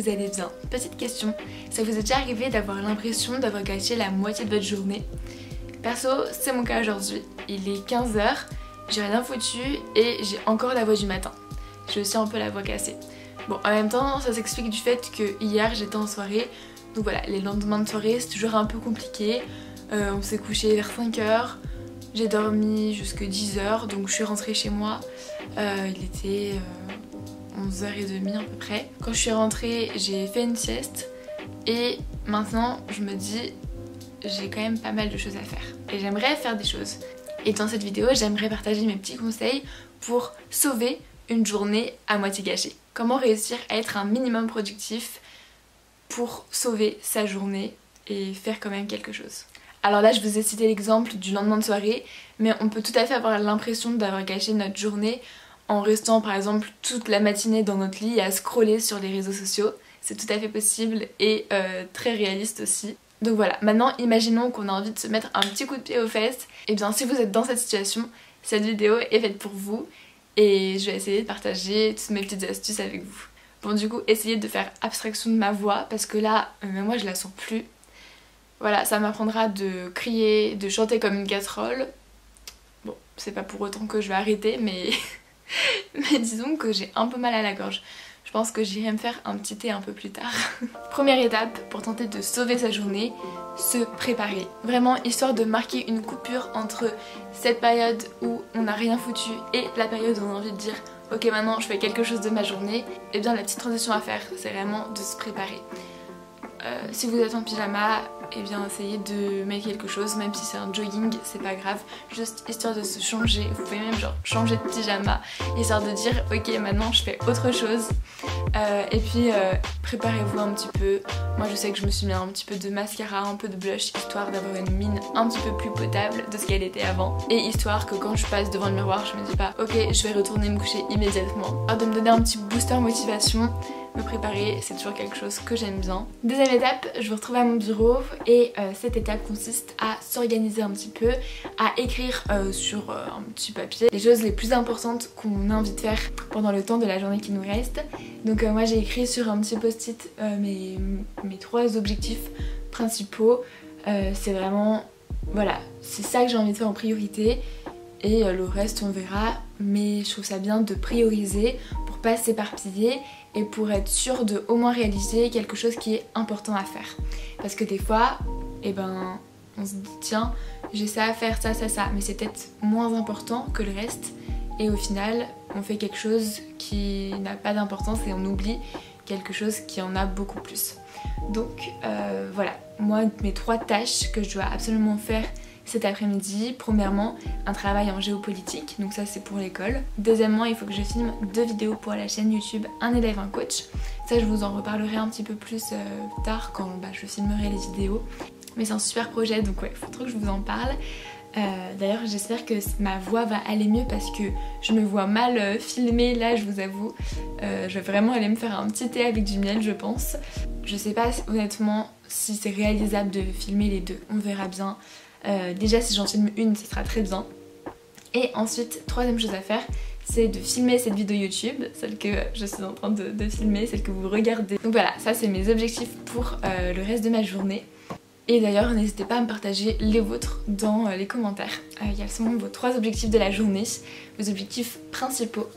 vous allez bien. Petite question, ça vous est déjà arrivé d'avoir l'impression d'avoir gâché la moitié de votre journée? Perso, c'est mon cas aujourd'hui. Il est 15 h, j'ai rien foutu et j'ai encore la voix du matin. J'ai aussi un peu la voix cassée. Bon, en même temps, ça s'explique du fait que hier j'étais en soirée. Donc voilà, les lendemains de soirée c'est toujours un peu compliqué. On s'est couché vers 5 h. J'ai dormi jusque 10 h, donc je suis rentrée chez moi. Il était 11h30 à peu près. Quand je suis rentrée, j'ai fait une sieste. Et maintenant, je me dis, j'ai quand même pas mal de choses à faire. Et j'aimerais faire des choses. Et dans cette vidéo, j'aimerais partager mes petits conseils pour sauver une journée à moitié gâchée. Comment réussir à être un minimum productif pour sauver sa journée et faire quand même quelque chose. Alors là, je vous ai cité l'exemple du lendemain de soirée, mais on peut tout à fait avoir l'impression d'avoir gâché notre journée en restant par exemple toute la matinée dans notre lit à scroller sur les réseaux sociaux. C'est tout à fait possible et très réaliste aussi. Donc voilà, maintenant imaginons qu'on a envie de se mettre un petit coup de pied aux fesses. Et bien si vous êtes dans cette situation, cette vidéo est faite pour vous et je vais essayer de partager toutes mes petites astuces avec vous. Bon, du coup, essayez de faire abstraction de ma voix parce que là, moi je la sens plus. Voilà, ça m'apprendra de crier, de chanter comme une casserole. Bon, c'est pas pour autant que je vais arrêter, mais, mais disons que j'ai un peu mal à la gorge. Je pense que j'irai me faire un petit thé un peu plus tard. Première étape pour tenter de sauver sa journée, se préparer. Vraiment, histoire de marquer une coupure entre cette période où on n'a rien foutu et la période où on a envie de dire ok, maintenant je fais quelque chose de ma journée. Et bien la petite transition à faire, c'est vraiment de se préparer. Si vous êtes en pyjama, et bien essayez de mettre quelque chose, même si c'est un jogging, c'est pas grave, juste histoire de se changer. Vous pouvez même genre changer de pyjama, histoire de dire ok, maintenant je fais autre chose. Et puis préparez-vous un petit peu. Moi je sais que je me suis mis un petit peu de mascara, un peu de blush, histoire d'avoir une mine un petit peu plus potable de ce qu'elle était avant. Et histoire que quand je passe devant le miroir, je me dis pas ok, je vais retourner me coucher immédiatement. Alors de me donner un petit booster motivation. Me préparer, c'est toujours quelque chose que j'aime bien. Deuxième étape, je vous retrouve à mon bureau et cette étape consiste à s'organiser un petit peu, à écrire sur un petit papier les choses les plus importantes qu'on a envie de faire pendant le temps de la journée qui nous reste. Donc moi j'ai écrit sur un petit post-it mes 3 objectifs principaux. C'est vraiment, voilà, c'est ça que j'ai envie de faire en priorité et le reste on verra, mais je trouve ça bien de prioriser pour pas s'éparpiller et pour être sûr de au moins réaliser quelque chose qui est important à faire. Parce que des fois, eh ben, on se dit tiens, j'ai ça à faire, ça, mais c'est peut-être moins important que le reste et au final, on fait quelque chose qui n'a pas d'importance et on oublie quelque chose qui en a beaucoup plus. Donc voilà, moi mes 3 tâches que je dois absolument faire cet après-midi. Premièrement, un travail en géopolitique, donc ça c'est pour l'école. Deuxièmement, il faut que je filme 2 vidéos pour la chaîne YouTube Un élève, un coach. Ça je vous en reparlerai un petit peu plus tard quand je filmerai les vidéos. Mais c'est un super projet, donc ouais, il faut trop que je vous en parle. D'ailleurs j'espère que ma voix va aller mieux parce que je me vois mal filmer là, je vous avoue. Je vais vraiment aller me faire un petit thé avec du miel, je pense. Je sais pas honnêtement si c'est réalisable de filmer les 2, on verra bien. Déjà si j'en filme une, ce sera très bien. Et ensuite, troisième chose à faire, c'est de filmer cette vidéo YouTube, celle que je suis en train de filmer, celle que vous regardez. Donc voilà, ça c'est mes objectifs pour le reste de ma journée. Et d'ailleurs, n'hésitez pas à me partager les vôtres dans les commentaires. Quels sont vos 3 objectifs de la journée, vos objectifs principaux.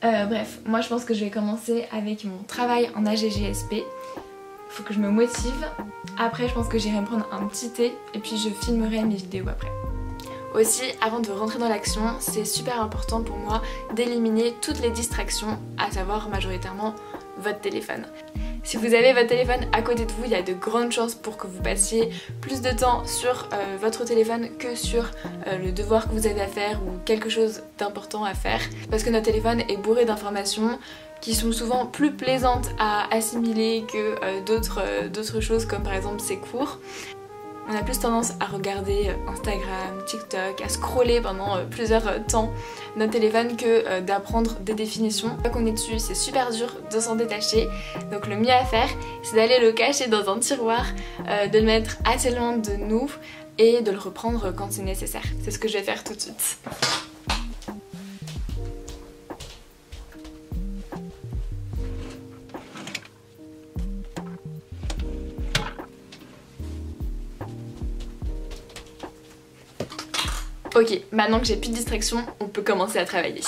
Bref, moi je pense que je vais commencer avec mon travail en AGGSP. Faut que je me motive. Après je pense que j'irai me prendre un petit thé et puis je filmerai mes vidéos après. Aussi, avant de rentrer dans l'action, c'est super important pour moi d'éliminer toutes les distractions, à savoir majoritairement votre téléphone. Si vous avez votre téléphone à côté de vous, il y a de grandes chances pour que vous passiez plus de temps sur votre téléphone que sur le devoir que vous avez à faire ou quelque chose d'important à faire. Parce que notre téléphone est bourré d'informations qui sont souvent plus plaisantes à assimiler que d'autres choses comme par exemple ses cours. On a plus tendance à regarder Instagram, TikTok, à scroller pendant plusieurs temps notre téléphone que d'apprendre des définitions. Une fois qu'on est dessus, c'est super dur de s'en détacher. Donc le mieux à faire, c'est d'aller le cacher dans un tiroir, de le mettre assez loin de nous et de le reprendre quand c'est nécessaire. C'est ce que je vais faire tout de suite. Ok, maintenant que j'ai plus de distraction, on peut commencer à travailler.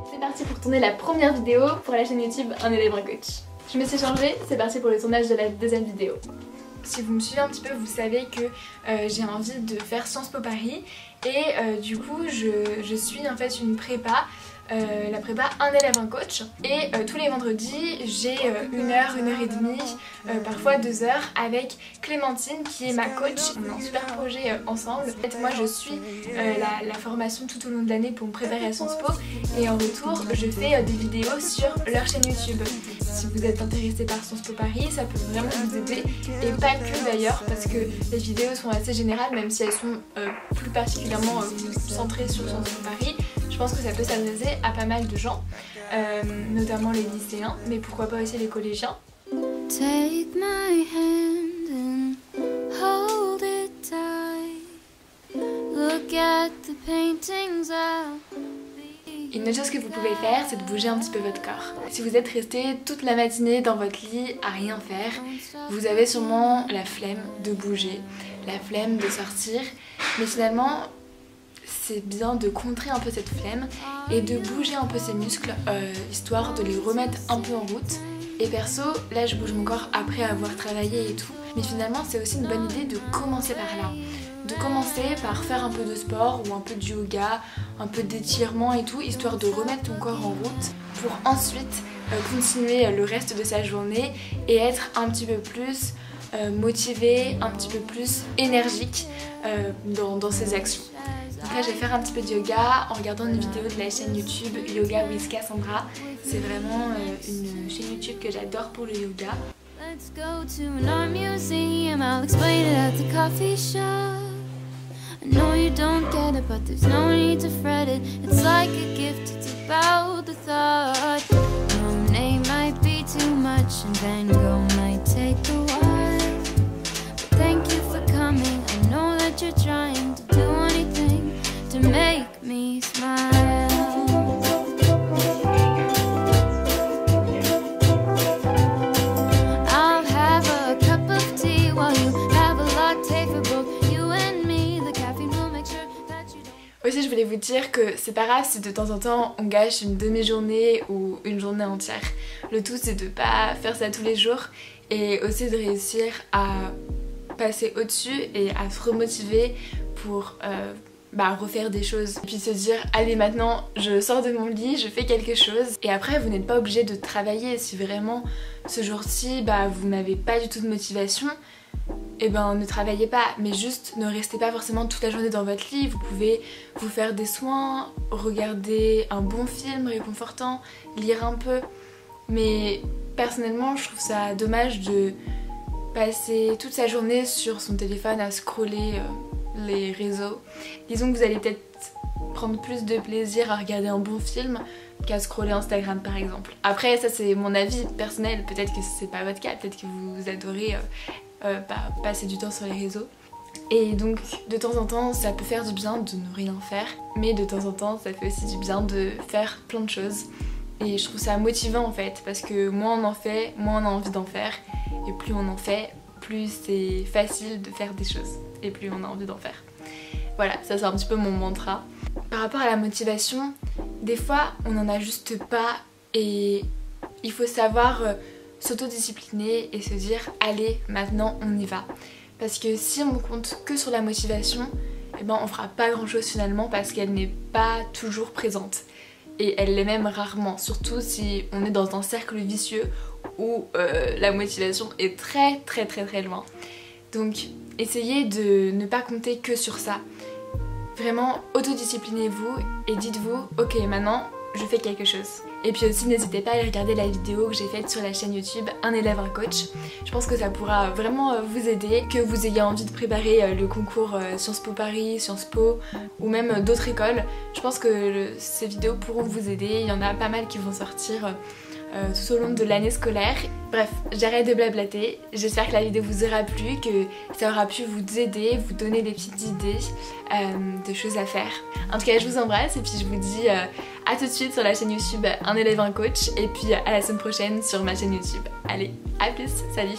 C'est parti pour tourner la première vidéo pour la chaîne YouTube Un élève un coach. Je me suis changée, c'est parti pour le tournage de la deuxième vidéo. Si vous me suivez un petit peu, vous savez que j'ai envie de faire Sciences Po Paris et du coup je suis en fait une prépa, la prépa Un élève un coach, et tous les vendredis j'ai 1 heure, 1 heure et demie, parfois 2 heures avec Clémentine qui est ma coach. On a un super projet ensemble. En fait, moi je suis la formation tout au long de l'année pour me préparer à Sciences Po et en retour je fais des vidéos sur leur chaîne YouTube. Si vous êtes intéressé par Sciences Po Paris, ça peut vraiment vous aider, et pas que d'ailleurs, parce que les vidéos sont assez générales, même si elles sont plus particulièrement centrées sur Sciences Po Paris. Je pense que ça peut s'adresser à pas mal de gens, notamment les lycéens, mais pourquoi pas aussi les collégiens. Take my hand and hold it tight. Look at the paintings I'll be. Une autre chose que vous pouvez faire, c'est de bouger un petit peu votre corps. Si vous êtes resté toute la matinée dans votre lit à rien faire, vous avez sûrement la flemme de bouger, la flemme de sortir, mais finalement c'est bien de contrer un peu cette flemme et de bouger un peu ses muscles, histoire de les remettre un peu en route. Et perso, là je bouge mon corps après avoir travaillé et tout, mais finalement c'est aussi une bonne idée de commencer par là. De commencer par faire un peu de sport ou un peu de yoga, un peu d'étirement et tout, histoire de remettre ton corps en route pour ensuite continuer le reste de sa journée et être un petit peu plus motivé, un petit peu plus énergique dans ses actions. Donc là je vais faire un petit peu de yoga en regardant une vidéo de la chaîne YouTube Yoga with Cassandra. C'est vraiment une chaîne YouTube que j'adore pour le yoga. Let's go to an art museum, I'll explain it at the coffee shop. I know you don't get it, but there's no need to fret it. It's like a gift, it's about the thought. Monet might be too much and Van Gogh might take a while. But thank you for coming, I know that you're trying to do anything to make me smile. I'll have a cup of tea while you have a latte for both you and me. The caffeine will make sure that you don't... Aussi je voulais vous dire que c'est pas grave si de temps en temps on gâche une demi-journée ou une journée entière. Le tout c'est de pas faire ça tous les jours et aussi de réussir à passer au-dessus et à se remotiver pour refaire des choses. Et puis se dire allez maintenant je sors de mon lit, je fais quelque chose. Et après vous n'êtes pas obligé de travailler. Si vraiment ce jour-ci vous n'avez pas du tout de motivation, et ne travaillez pas, mais juste ne restez pas forcément toute la journée dans votre lit. Vous pouvez vous faire des soins, regarder un bon film réconfortant, lire un peu. Mais personnellement je trouve ça dommage de passer toute sa journée sur son téléphone à scroller les réseaux. Disons que vous allez peut-être prendre plus de plaisir à regarder un bon film qu'à scroller Instagram par exemple. Après ça c'est mon avis personnel, peut-être que c'est pas votre cas, peut-être que vous adorez passer du temps sur les réseaux. Et donc de temps en temps ça peut faire du bien de ne rien faire, mais de temps en temps ça fait aussi du bien de faire plein de choses. Et je trouve ça motivant en fait, parce que moins on en fait, moins on a envie d'en faire. Et plus on en fait, plus c'est facile de faire des choses. Et plus on a envie d'en faire. Voilà, ça c'est un petit peu mon mantra. Par rapport à la motivation, des fois on n'en a juste pas et il faut savoir s'autodiscipliner et se dire allez maintenant on y va. Parce que si on compte que sur la motivation, eh ben on fera pas grand chose finalement parce qu'elle n'est pas toujours présente. Et elle l'est même rarement, surtout si on est dans un cercle vicieux où la motivation est très loin. Donc essayez de ne pas compter que sur ça. Vraiment autodisciplinez-vous et dites-vous ok maintenant je fais quelque chose. Et puis aussi n'hésitez pas à aller regarder la vidéo que j'ai faite sur la chaîne YouTube Un élève un coach. Je pense que ça pourra vraiment vous aider, que vous ayez envie de préparer le concours Sciences Po Paris, Sciences Po ou même d'autres écoles. Je pense que ces vidéos pourront vous aider, il y en a pas mal qui vont sortir tout au long de l'année scolaire. Bref, j'arrête de blablater, j'espère que la vidéo vous aura plu, que ça aura pu vous aider, vous donner des petites idées de choses à faire. En tout cas je vous embrasse et puis je vous dis à tout de suite sur la chaîne YouTube Un élève un coach et puis à la semaine prochaine sur ma chaîne YouTube. Allez, à plus, salut!